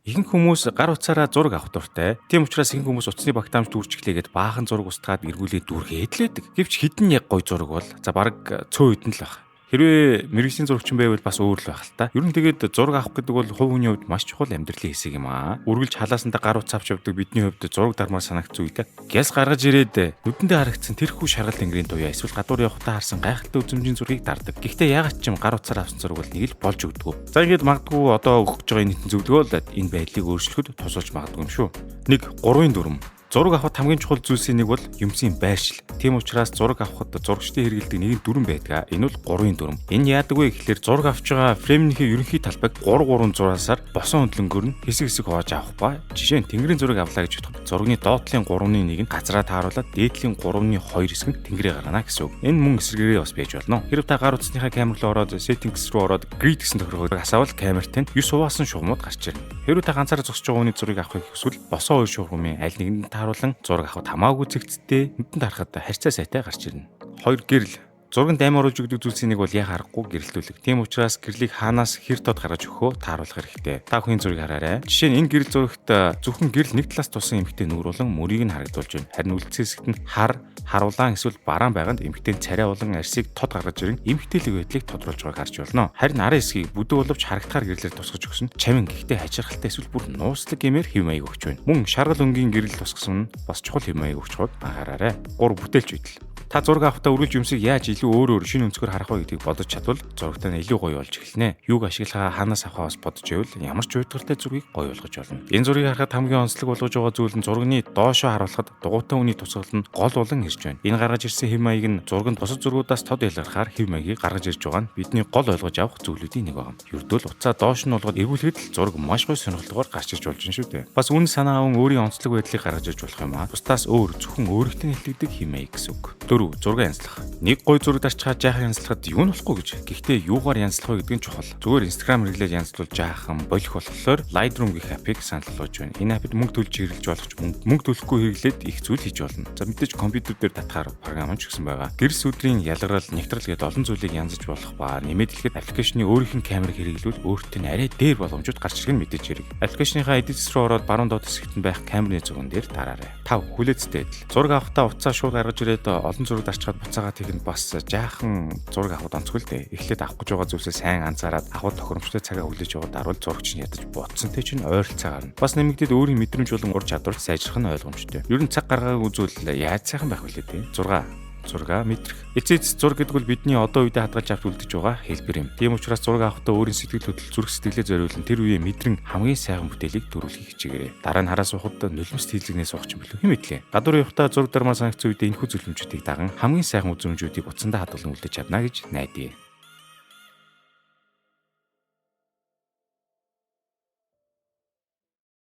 Ихэнх хүмүүс гар утсаараа зураг авах дуртай. Тийм учраас ихэнх хүмүүс утасны багтаамж дүүрчихлээгээд баахан зураг устгаад эргүүлээ дүүргээ эдлээдэг. Гэвч хідэн яг гой зураг бол за бараг цөө хэдэн л баг. Хэрвээ мэрэгжлийн зурагчин байвал бас өөр л байх л та. Ер нь тэгээд зураг авах гэдэг бол хувь хүний хувьд маш чухал амьдралын хэсэг юм аа. Үргэлж халаасандаа гар утас авч явдаг бидний хувьд зураг дармаар санагдц үедээ гяс гаргаж ирээд нүдэндээ харагдсан тэрхүү шаргал тэнгэрийн туяа эсвэл гадуур явахдаа харсан гайхалтай үзмжийн зургийг дардаг. Гэхдээ ягаад ч юм гар утсаар авсан зураг бол нэг л болж өгдөг. За ингээд магадгүй одоо өгч байгаа нийтэн зөвлөгөө л энэ байдлыг өөрчлөхөд тусалж магадгүй юм шүү. 1. 3-ын дүрм. Зураг авахд хамгийн чухал зүйлсийн нэг бол юмсын байршил. Тийм учраас зураг авахд зурагчдын хэрэгэлдэг нэгэн дүрм байдаг. Энэ бол 3-ын дүрм. Энэ яадаг вэ гэхлээр зураг авч байгаа фреймийнхээ ерөнхий талбайг 3 зураасаар босон хөндлөнгөөр нь хэсэг хувааж авах ба жишээ нь тэнгэрийн зураг авлаа гэж бодоход зургийн доотлын 3-ны 1 нь газраа тааруулаад дээдлийн 3-ны 2 хэсэг нь тэнгэрээ гаргана гэсэн үг. Энэ мөн эсрэгээрээ бас байж болно. Хэрв та гар утасныхаа камер руу ороод settings руу ороод grid гэсэн тохиолдолд асаавал камерт нь 9 хуваасан шугамуд гарч ирнэ. Хэрв та ганцаараа зогсож байгаа хүний зургийг авахыг хүсвэл босон 2 шугамын аль нэгэнд тааруулан зураг авахд хамаагүй зэгцтэй нүдэнд харахад харьцаа сайтай гарч ирнэ. 2. Гэрэл. Зурганд амар оруулж өгдөг зүйлсийн нэг бол яа харахгүй гэрэлтүүлэг. Тийм учраас гэрлийг хаанаас хэр тод гаргаж өгөхөө тааруулах хэрэгтэй. Та бүхэн зургийг хараарай. Жишээ нь энэ гэрэл зурагт зөвхөн гэрэл нэг талаас тусан эмхтэй нүур болон мөрийг нь харагдуулж байна. Харин үлдсэн хэсэгт нь харуулаан эсвэл бараан байгаанд эмхтэй царай болон арсыг тод гаргаж ирэн эмхтэйлэг байдлыг тодруулж байгааг харж болно. Харин арын хэсгийг бүдэг боловч харагдахаар гэрлээр тусгаж өгсөн чамин гэхдээ хачирхалтай эсвэл бүр нууцлаг гэмээр хэв маяг өгч байна. Мөн шаргал өнгийн гэрэл тусгасан нь бас чухал хэв маяг өгч байгааг анхаараарай. 3. Бүтээлч үйдэл. Та зураг авахдаа үргэлж юмсыг яаж илүү өөр шинэ өнцгөр харах вэ гэдгийг бодож чадвал зурагтаа нь илүү гоё болж эхэлнэ. Юуг ашиглахаа хаанаас авахаас бодож байвал ямар ч уйдгартай зургийг гоё болгож болно. Энэ зургийг харахад хамгийн онцлог болгож байгаа зүйл нь зургийн доошоо харуулхад дугуйтай хүний тусгал нь гол болон ирж байна. Энэ гаргаж ирсэн хэв маяг нь зурганд бусад зургуудаас тод ялгархаар хэв маягийг гаргаж ирж байгаа нь бидний гол ойлгож авах зүйлүүдийн нэг байна. Ердөө л утсаа доош нь болгоод эргүүлэхэд л зураг маш гоё сонирхолтойгоор гарч ирж болж байна шүү дээ. Бас үн санаа аван өөрийн онцлог байдлыг гаргаж ирж болох юм аа. Бусдаас өөр зөвхөн өөрийнхөө хэллэгдэх хэв маяг гэсэн үг. 4. Зураг янзлах. Нэг гоё зураг дарчхаад жаахан янзлахад юу нь болохгүй гэж. Гэхдээ юугаар янзлах вэ гэдэг нь чухал. Зүгээр Instagram хэрэглээд янзлуул жаахан болох болохоор Lightroom гэх апыг санал болгож байна. Энэ апд мөнгө төлж хэрэглэж болох ч мөнгө төлөхгүй хэрэглээд их зүйл хийж болно. За мэдээж компьютер дээр татахаар програм ч гэсэн байгаа. Гэрс өдрийн ялгарал, нэгтрал гээд олон зүйлийг янзж болох ба нэмээд хэлэхэд аппликейшны өөрийнх нь камерыг хэрэглүүл өөртөө нь арай дээр боломжууд гарч ирэх нь мэдээж хэрэг. Аппликейшныхаа edit руу ороод баруун доод хэсэгт нь байх камерын зурган дээр дараарай. 5. Хүлээцтэй адил. Зураг авахдаа утсаа шууд гаргаж ирээд олон зураг дарчхаад буцаагаа тэгнэ бас жаахан зураг авах онцгүй л дээ. Эхлээд авах гэж байгаа зүйлсээ сайн анзаараад авах тохиромжтой цагаа хүлээж яваад дарвал зурагч нь ядаж бодсонтэй чинь ойролцоо гарна. Бас нэмэгдээд өөрийн мэдрэмж болон ур чадвар сайжрах нь ойлгомжтой. Ер нь цаг гаргааг үзвэл яаж сайхан байх вэ дээ. 6. Зураг мэдрэх. Эцэц зураг гэдэг бол бидний одоо үедээ хадгалж авч үлдэж байгаа хэлбэр юм. Тийм учраас зураг авахдаа өөрийн сэтгэл хөдлөл зүрх сэтгэлээ зориулан тэр үеийн мэдрэн хамгийн сайхан бүтээлийг төрүүлэхийг хичээгээрэй. Дараа нь хараа суухад нулимс тэлзэгнээс суух юм билүү хэмэдлээ. Гадуур явахдаа зураг дармаа санагцсан үедээ энэхүү зөвлөмжүүдийг даган хамгийн сайхан үзмжүүдийг утсандаа хадгалан үлдэж чадна гэж найдаа.